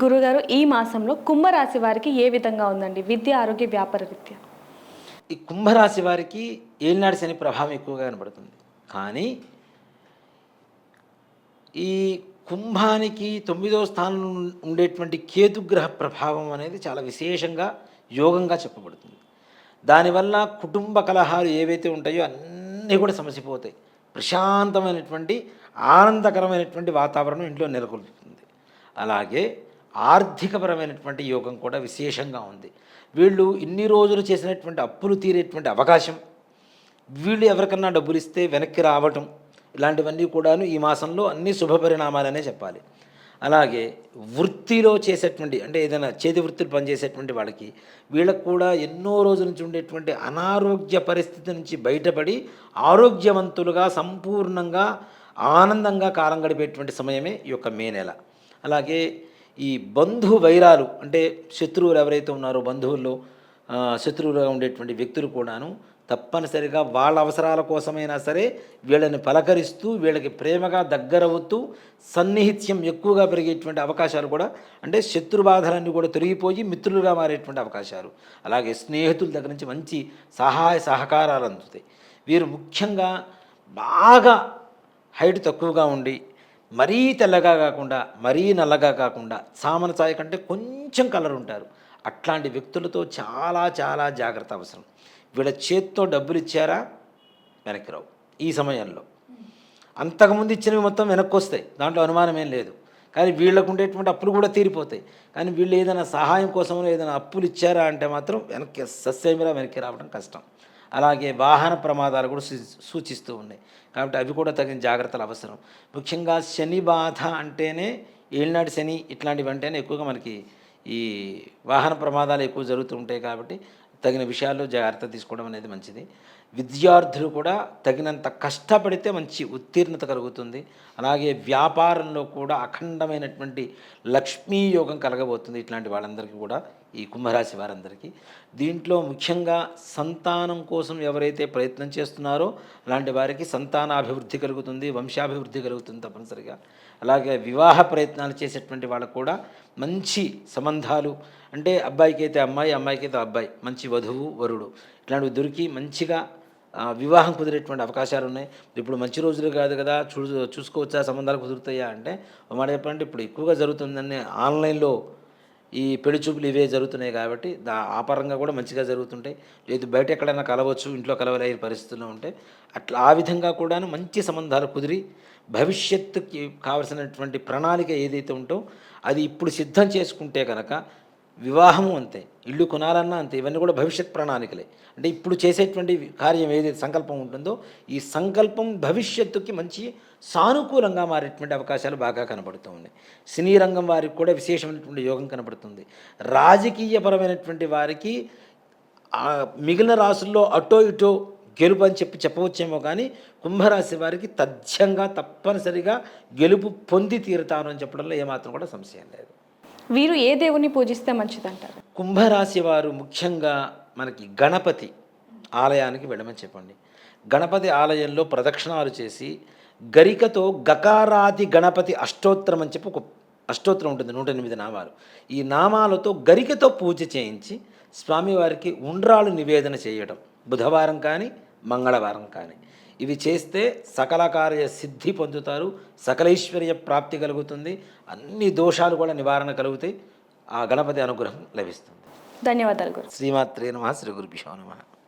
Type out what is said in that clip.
గురుగారు, ఈ మాసంలో కుంభరాశి వారికి ఏ విధంగా ఉందండి? విద్య, ఆరోగ్య, వ్యాపార రీత్యా. ఈ కుంభరాశి వారికి ఏలినాటి శని ప్రభావం ఎక్కువగా కనబడుతుంది. కానీ ఈ కుంభానికి 9వ స్థానంలో ఉండేటువంటి కేతుగ్రహ ప్రభావం అనేది చాలా విశేషంగా యోగంగా చెప్పబడుతుంది. దానివల్ల కుటుంబ కలహాలు ఏవైతే ఉంటాయో అన్నీ కూడా సమసిపోతాయి. ప్రశాంతమైనటువంటి ఆనందకరమైనటువంటి వాతావరణం ఇంట్లో నెలకొల్పుతుంది. అలాగే ఆర్థికపరమైనటువంటి యోగం కూడా విశేషంగా ఉంది. వీళ్ళు ఇన్ని రోజులు చేసినటువంటి అప్పులు తీరేటువంటి అవకాశం, వీళ్ళు ఎవరికన్నా డబ్బులు ఇస్తే వెనక్కి రావటం, ఇలాంటివన్నీ కూడాను ఈ మాసంలో అన్ని శుభపరిణామాలనే చెప్పాలి. అలాగే వృత్తిలో చేసేటువంటి అంటే ఏదైనా చేతి వృత్తులు పనిచేసేటువంటి వాళ్ళకి వీళ్ళకు కూడా ఎన్నో రోజుల నుంచి ఉండేటువంటి అనారోగ్య పరిస్థితి నుంచి బయటపడి ఆరోగ్యవంతులుగా సంపూర్ణంగా ఆనందంగా కాలం గడిపేటువంటి సమయమే ఈ యొక్క మే నెల. అలాగే ఈ బంధు వైరాలు అంటే శత్రువులు ఎవరైతే ఉన్నారో బంధువుల్లో శత్రువులుగా ఉండేటువంటి వ్యక్తులు కూడాను తప్పనిసరిగా వాళ్ళ అవసరాల కోసమైనా సరే వీళ్ళని పలకరిస్తూ వీళ్ళకి ప్రేమగా దగ్గరవుతూ సన్నిహిత్యం ఎక్కువగా పెరిగేటువంటి అవకాశాలు కూడా అంటే శత్రుబాధలన్నీ కూడా తొలగిపోయి మిత్రులుగా మారేటువంటి అవకాశాలు. అలాగే స్నేహితుల దగ్గర నుంచి మంచి సహాయ సహకారాలు అందుతాయి. వీరు ముఖ్యంగా బాగా హైట్ తక్కువగా ఉండి మరీ తెల్లగా కాకుండా మరీ నల్లగా కాకుండా సామన ఛాయ కంటే కొంచెం కలర్ ఉంటారు. అట్లాంటి వ్యక్తులతో చాలా చాలా జాగ్రత్త అవసరం. వీళ్ళ చేత్తో డబ్బులు ఇచ్చారా వెనక్కి రావు ఈ సమయంలో. అంతకుముందు ఇచ్చినవి మొత్తం వెనక్కి వస్తాయి, దాంట్లో అనుమానం ఏం లేదు. కానీ వీళ్ళకు ఉండేటువంటి అప్పులు కూడా తీరిపోతాయి. కానీ వీళ్ళు ఏదైనా సహాయం కోసమో ఏదైనా అప్పులు ఇచ్చారా అంటే మాత్రం వెనక్కి సస్యమిలా వెనక్కి రావడం కష్టం. అలాగే వాహన ప్రమాదాలు కూడా సూచిస్తూ ఉన్నాయి. కాబట్టి అవి కూడా తగిన జాగ్రత్తలు అవసరం. ముఖ్యంగా శని బాధ అంటేనే ఏలినాటి శని ఇట్లాంటివి అంటేనే ఎక్కువగా మనకి ఈ వాహన ప్రమాదాలు ఎక్కువ జరుగుతూ ఉంటాయి. కాబట్టి తగిన విషయాల్లో జాగ్రత్త తీసుకోవడం అనేది మంచిది. విద్యార్థులు కూడా తగినంత కష్టపడితే మంచి ఉత్తీర్ణత కలుగుతుంది. అలాగే వ్యాపారంలో కూడా అఖండమైనటువంటి లక్ష్మీ యోగం కలగబోతుంది ఇట్లాంటి వాళ్ళందరికీ కూడా, ఈ కుంభరాశి వారందరికీ. దీంట్లో ముఖ్యంగా సంతానం కోసం ఎవరైతే ప్రయత్నం చేస్తున్నారో అలాంటి వారికి సంతానాభివృద్ధి కలుగుతుంది, వంశాభివృద్ధి కలుగుతుంది తప్పనిసరిగా. అలాగే వివాహ ప్రయత్నాలు చేసేటువంటి వాళ్ళకు కూడా మంచి సంబంధాలు అంటే అబ్బాయికి అయితే అమ్మాయి, అమ్మాయికి అయితే అబ్బాయి, మంచి వధువు వరుడు ఇట్లాంటివి దొరికి మంచిగా వివాహం కుదిరేటువంటి అవకాశాలు ఉన్నాయి. ఇప్పుడు మంచి రోజులు కాదు కదా, చూసుకోవచ్చా సంబంధాలు కుదురుతాయా అంటే మాట చెప్పాలంటే ఇప్పుడు ఎక్కువగా జరుగుతుందని ఆన్లైన్లో ఈ పెళ్లి చూపులు ఇవే జరుగుతున్నాయి. కాబట్టి ఆ పరంగా కూడా మంచిగా జరుగుతుంటాయి. లేదు బయట ఎక్కడైనా కలవచ్చు, ఇంట్లో కలవలేని పరిస్థితుల్లో ఉంటే అట్లా ఆ విధంగా కూడాను మంచి సంబంధాలు కుదిరి భవిష్యత్తుకి కావలసినటువంటి ప్రణాళిక ఏదైతే ఉంటో అది ఇప్పుడు సిద్ధం చేసుకుంటే కనుక వివాహము అంతే, ఇల్లు కొనాలన్నా అంతే, ఇవన్నీ కూడా భవిష్యత్ ప్రణాళికలే. అంటే ఇప్పుడు చేసేటువంటి కార్యం ఏదైతే సంకల్పం ఉంటుందో ఈ సంకల్పం భవిష్యత్తుకి మంచి సానుకూలంగా మారేటువంటి అవకాశాలు బాగా కనబడుతూ ఉన్నాయి. సినీ రంగం వారికి కూడా విశేషమైనటువంటి యోగం కనబడుతుంది. రాజకీయపరమైనటువంటి వారికి మిగిలిన రాసుల్లో అటో ఇటో గెలుపు అని చెప్పవచ్చేమో, కానీ కుంభరాశి వారికి తథ్యంగా తప్పనిసరిగా గెలుపు పొంది తీరుతాను అని చెప్పడంలో ఏమాత్రం కూడా సంశయం లేదు. వీరు ఏ దేవుని పూజిస్తే మంచిదంటారు? కుంభరాశి వారు ముఖ్యంగా మనకి గణపతి ఆలయానికి వెళ్ళమని చెప్పండి. గణపతి ఆలయంలో ప్రదక్షిణాలు చేసి గరికతో గకారాది గణపతి అష్టోత్తరం అని చెప్పి ఒక అష్టోత్తరం ఉంటుంది, 108 నామాలు. ఈ నామాలతో గరికతో పూజ చేయించి స్వామివారికి ఉండ్రాలు నివేదన చేయడం బుధవారం కానీ మంగళవారం కానీ ఇవి చేస్తే సకల కార్య సిద్ధి పొందుతారు, సకలైశ్వర్య ప్రాప్తి కలుగుతుంది, అన్ని దోషాలు కూడా నివారణ కలుగుతాయి, ఆ గణపతి అనుగ్రహం లభిస్తుంది. ధన్యవాదాలు గురు. శ్రీమాత్రే నమః. శ్రీ గురుభ్యో నమః.